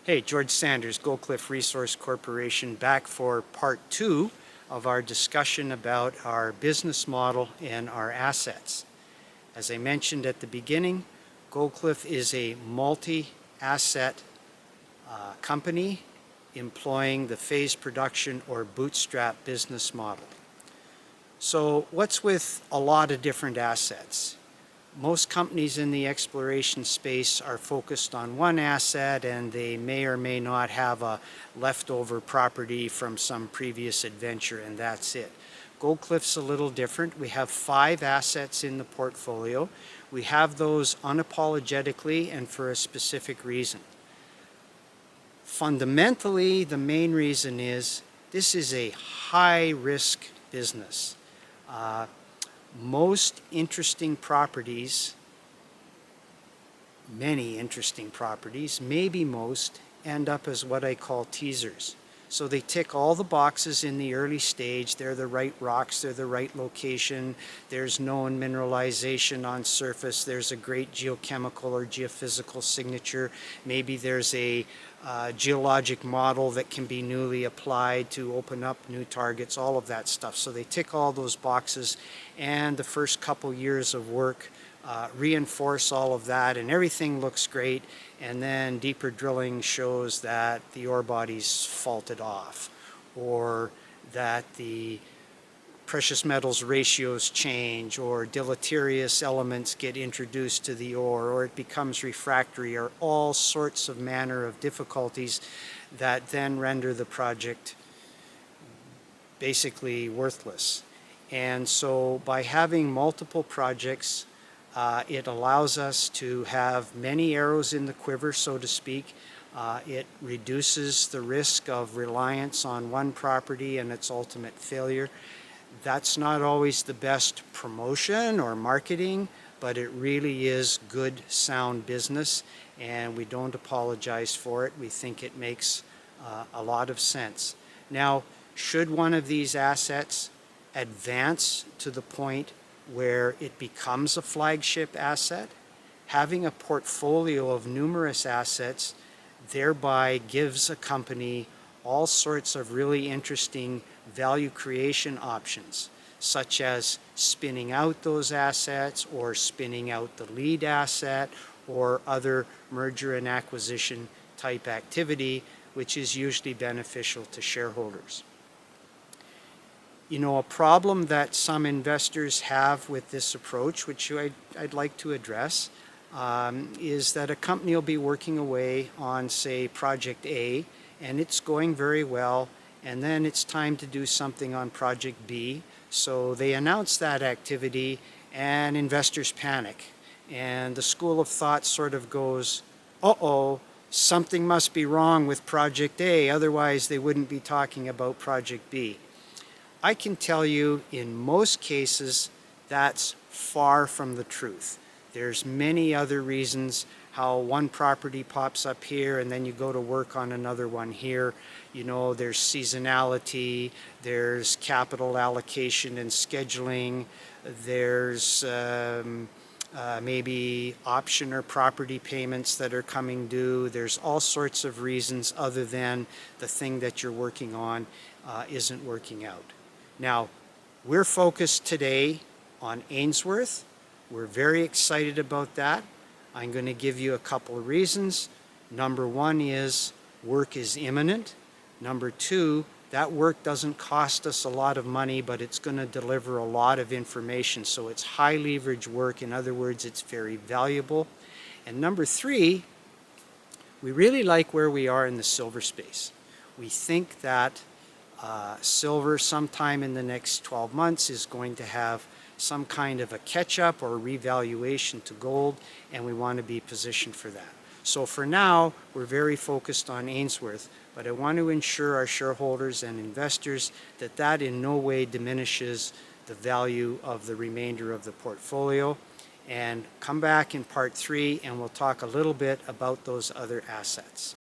Hey, George Sanders, Goldcliff Resource Corporation, back for part 2 of our discussion about our business model and our assets. As I mentioned at the beginning, Goldcliff is a multi-asset company employing the phase production or bootstrap business model. So what's with a lot of different assets? Most companies in the exploration space are focused on one asset, and they may or may not have a leftover property from some previous adventure, and that's it. Goldcliff's a little different. We have 5 assets in the portfolio. We have those unapologetically and for a specific reason. Fundamentally, the main reason is this is a high-risk business. Most interesting properties, many interesting properties, maybe most, end up as what I call teasers. So they tick all the boxes in the early stage. They're the right rocks, they're the right location, there's known mineralization on surface, there's a great geochemical or geophysical signature, maybe there's a geologic model that can be newly applied to open up new targets, all of that stuff. So they tick all those boxes, and the first couple years of work reinforce all of that, and everything looks great, and then deeper drilling shows that the ore body's faulted off, or that the precious metals ratios change, or deleterious elements get introduced to the ore, or it becomes refractory, or all sorts of manner of difficulties that then render the project basically worthless. And so by having multiple projects, it allows us to have many arrows in the quiver, so to speak. It reduces the risk of reliance on one property and its ultimate failure. That's not always the best promotion or marketing, but it really is good, sound business, and we don't apologize for it. We think it makes a lot of sense. Now, should one of these assets advance to the point where it becomes a flagship asset, having a portfolio of numerous assets thereby gives a company all sorts of really interesting value creation options, such as spinning out those assets or spinning out the lead asset or other merger and acquisition type activity, which is usually beneficial to shareholders. You know, a problem that some investors have with this approach, which I'd like to address, is that a company will be working away on, say, Project A, and it's going very well, and then it's time to do something on Project B. So they announce that activity, and investors panic. And the school of thought sort of goes, uh-oh, something must be wrong with Project A, otherwise they wouldn't be talking about Project B. I can tell you in most cases that's far from the truth. There's many other reasons how one property pops up here and then you go to work on another one here. You know, there's seasonality, there's capital allocation and scheduling, there's maybe option or property payments that are coming due. There's all sorts of reasons other than the thing that you're working on isn't working out. Now, we're focused today on Ainsworth. We're very excited about that. I'm going to give you a couple of reasons. Number one is work is imminent. Number two, that work doesn't cost us a lot of money, but it's going to deliver a lot of information. So it's high leverage work. In other words, it's very valuable. And number three, we really like where we are in the silver space. We think that silver sometime in the next 12 months is going to have some kind of a catch-up or revaluation to gold, and we want to be positioned for that. So for now, we're very focused on Ainsworth, but I want to ensure our shareholders and investors that that in no way diminishes the value of the remainder of the portfolio. And come back in part 3 and we'll talk a little bit about those other assets.